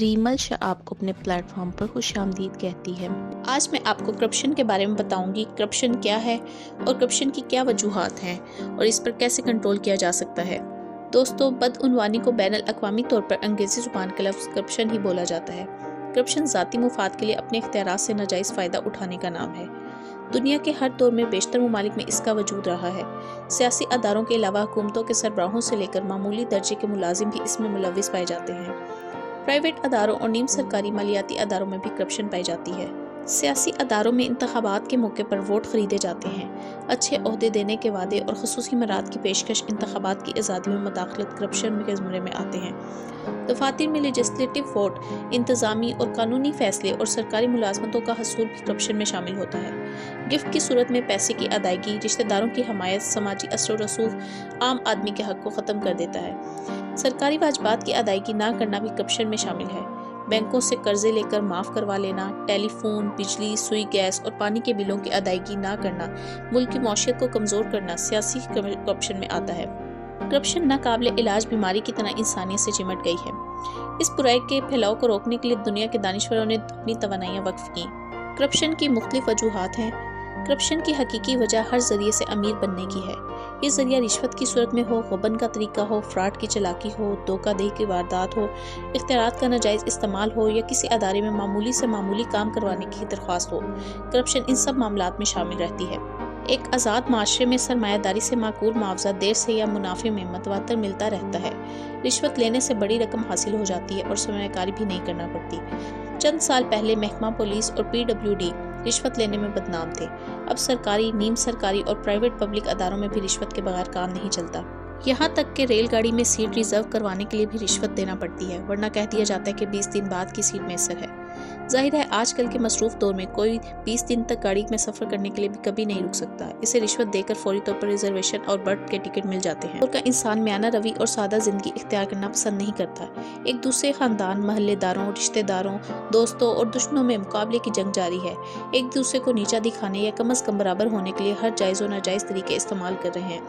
ریمل شاہ آپ کو اپنے پلیٹ فارم پر خوش آمدید کہتی ہے۔ آج میں آپ کو کرپشن کے بارے میں بتاؤں گی۔ کرپشن کیا ہے اور کرپشن کی کیا وجوہات ہیں اور اس پر کیسے کنٹرول کیا جا سکتا ہے۔ دوستو، بدعنوانی کو بین الاقوامی طور پر انگریزی زبان کا لفظ کرپشن ہی بولا جاتا ہے۔ کرپشن ذاتی مفاد کے لیے اپنے اختیارات سے ناجائز فائدہ اٹھانے کا نام ہے۔ دنیا کے ہر دور میں بیشتر ممالک میں اس کا وجود رہا ہے۔ سیاسی اداروں کے علاوہ حکومتوں کے سربراہوں سے لے کر معمولی درجے کے ملازم بھی اس میں ملوث پائے جاتے ہیں۔ پرائیویٹ اداروں اور نیم سرکاری مالیاتی اداروں میں بھی کرپشن پائی جاتی ہے۔ سیاسی اداروں میں انتخابات کے موقع پر ووٹ خریدے جاتے ہیں۔ اچھے عہدے دینے کے وعدے اور خصوصی مراد کی پیشکش انتخابات کی آزادی میں مداخلت کرپشن کے زمرے میں آتے ہیں۔ دفاتر میں لیجسلیٹو ووٹ، انتظامی اور قانونی فیصلے اور سرکاری ملازمتوں کا حصول بھی کرپشن میں شامل ہوتا ہے۔ گفٹ کی صورت میں پیسے کی ادائیگی، رشتہ داروں کی حمایت، سماجی اثر و رسوخ عام آدمی کے حق کو ختم کر دیتا ہے۔ سرکاری واجبات کی ادائیگی نہ کرنا بھی کرپشن میں شامل ہے۔ بینکوں سے قرضے لے کر معاف کروا لینا، ٹیلی فون، بجلی، سوئی، گیس اور پانی کے بلوں کی ادائیگی نہ کرنا، ملک کی معیشت کو کمزور کرنا سیاسی کرپشن میں آتا ہے۔ کرپشن ناقابل علاج بیماری کی طرح انسانیت سے چمٹ گئی ہے۔ اس برائی کے پھیلاؤ کو روکنے کے لیے دنیا کے دانشوروں نے اپنی توانائیاں وقف کیں۔ کرپشن کی مختلف وجوہات ہیں۔ کرپشن کی حقیقی وجہ ہر ذریعے سے امیر بننے کی ہے۔ یہ ذریعہ رشوت کی صورت میں ہو، غبن کا طریقہ ہو، فراڈ کی چالاکی ہو، دھوکہ دہی کی واردات ہو، اختیارات کا ناجائز استعمال ہو یا کسی ادارے میں معمولی سے معمولی کام کروانے کی درخواست ہو۔ کرپشن ان سب معاملات میں شامل رہتی ہے۔ ایک آزاد معاشرے میں سرمایہ داری سے معقول معاوضہ دیر سے یا منافع میں متواتر ملتا رہتا ہے۔ رشوت لینے سے بڑی رقم حاصل ہو جاتی ہے اور سرمایہ کاری بھی نہیں کرنا پڑتی۔ چند سال پہلے محکمہ پولیس اور PWD رشوت لینے میں بدنام تھے۔ اب سرکاری، نیم سرکاری اور پرائیویٹ پبلک اداروں میں بھی رشوت کے بغیر کام نہیں چلتا۔ یہاں تک کہ ریل گاڑی میں سیٹ ریزرو کروانے کے لیے بھی رشوت دینا پڑتی ہے، ورنہ کہہ دیا جاتا ہے کہ 20 دن بعد کی سیٹ میسر ہے۔ ظاہر ہے آج کل کے مصروف دور میں کوئی 20 دن تک گاڑی میں سفر کرنے کے لیے بھی کبھی نہیں رک سکتا۔ اسے رشوت دے کر فوری طور پر ریزرویشن اور برتھ کے ٹکٹ مل جاتے ہیں۔ اور کا انسان میانہ روی اور سادہ زندگی اختیار کرنا پسند نہیں کرتا۔ ایک دوسرے خاندان، محلے داروں، رشتہ داروں، دوستوں اور دشمنوں میں مقابلے کی جنگ جاری ہے۔ ایک دوسرے کو نیچا دکھانے یا کم از کم برابر ہونے کے لیے ہر جائز و ناجائز طریقے استعمال کر رہے ہیں۔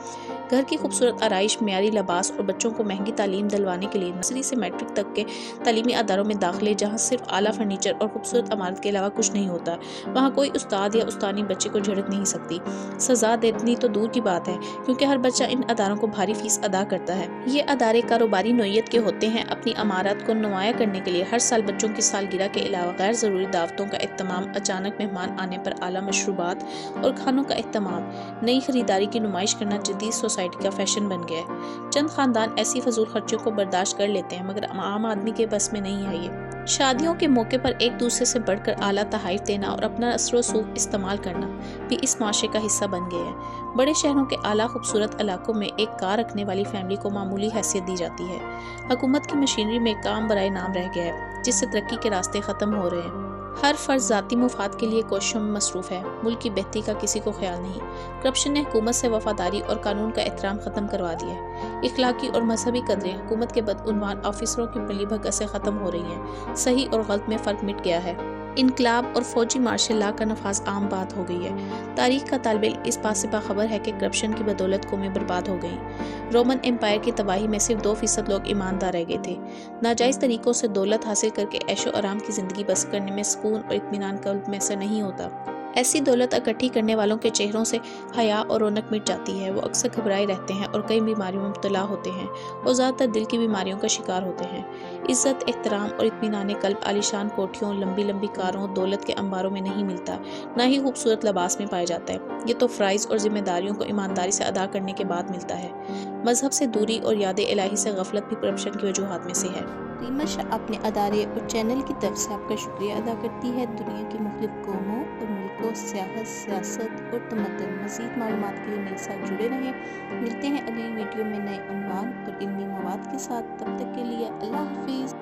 گھر کی خوبصورت آرائش، معیاری لباس اور بچوں کو مہنگی تعلیم دلوانے کے لیے نرسری سے میٹرک تک کے تعلیمی اداروں میں داخلے، جہاں صرف اعلیٰ فرنیچر اور خوبصورت عمارت کے علاوہ کچھ نہیں ہوتا، وہاں کوئی استاد یا استانی بچے کو جھڑک نہیں سکتی۔ سزا دینا تو دور کی بات ہے، کیونکہ ہر بچہ ان اداروں کو بھاری فیس ادا کرتا ہے۔ یہ ادارے کاروباری نوعیت کے ہوتے ہیں۔ اپنی عمارت کو نمایاں کرنے کے لیے ہر سال بچوں کی سالگرہ کے علاوہ غیر ضروری دعوتوں کا اہتمام، اچانک مہمان آنے پر اعلیٰ مشروبات اور کھانوں کا اہتمام، نئی خریداری کی نمائش کرنا جدید سوسائٹی کا فیشن بن گیا ہے۔ چند خاندان ایسی فضول خرچیوں کو برداشت کر لیتے ہیں، مگر عام آدمی کے بس میں نہیں ہے یہ۔ شادیوں کے موقع پر ایک دوسرے سے بڑھ کر اعلیٰ تحائف دینا اور اپنا اثر و رسوخ استعمال کرنا بھی اس معاشرے کا حصہ بن گئے ہیں۔ بڑے شہروں کے اعلیٰ خوبصورت علاقوں میں ایک کار رکھنے والی فیملی کو معمولی حیثیت دی جاتی ہے۔ حکومت کی مشینری میں کام برائے نام رہ گیا ہے، جس سے ترقی کے راستے ختم ہو رہے ہیں۔ ہر فرد ذاتی مفاد کے لیے کوششوں میں مصروف ہے، ملک کی بہتری کا کسی کو خیال نہیں۔ کرپشن نے حکومت سے وفاداری اور قانون کا احترام ختم کروا دیا ہے۔ اخلاقی اور مذہبی قدریں حکومت کے بدعنوان آفیسروں کی ملی بھگت سے ختم ہو رہی ہیں۔ صحیح اور غلط میں فرق مٹ گیا ہے۔ انقلاب اور فوجی مارشل لا کا نفاذ عام بات ہو گئی ہے۔ تاریخ کا طالب علم اس بات سے باخبر ہے کہ کرپشن کی بدولت قومیں برباد ہو گئیں۔ رومن امپائر کی تباہی میں صرف 2% لوگ ایماندار رہ گئے تھے۔ ناجائز طریقوں سے دولت حاصل کر کے عیش و آرام کی زندگی بسر کرنے میں سکون اور اطمینان قلب میسر نہیں ہوتا۔ ایسی دولت اکٹھی کرنے والوں کے چہروں سے حیا اور رونق مٹ جاتی ہے۔ وہ اکثر گھبرائے رہتے ہیں اور کئی بیماریوں میں مبتلا ہوتے ہیں اور زیادہ تر دل کی بیماریوں کا شکار ہوتے ہیں۔ عزت، احترام اور اطمینان قلب عالیشان کوٹھیوں، لمبی لمبی کاروں، دولت کے انباروں میں نہیں ملتا، نہ ہی خوبصورت لباس میں پایا جاتا ہے۔ یہ تو فرائض اور ذمہ داریوں کو ایمانداری سے ادا کرنے کے بعد ملتا ہے۔ مذہب سے دوری اور یاد الہی سے غفلت بھی کرپشن کی وجوہات میں سے ہے۔ ریمل شاہ اپنے ادارے اور چینل کی طرف سے آپ کا شکریہ ادا کرتی ہے۔ دنیا کی مختلف قوموں اور ملکوں، سیاست اور تمدن، مزید معلومات کے لیے میرے ساتھ جڑے رہیں۔ ملتے ہیں اگلی ویڈیو میں نئے عنوان اور علمی مواد کے ساتھ۔ تب تک کے لیے اللہ حافظ۔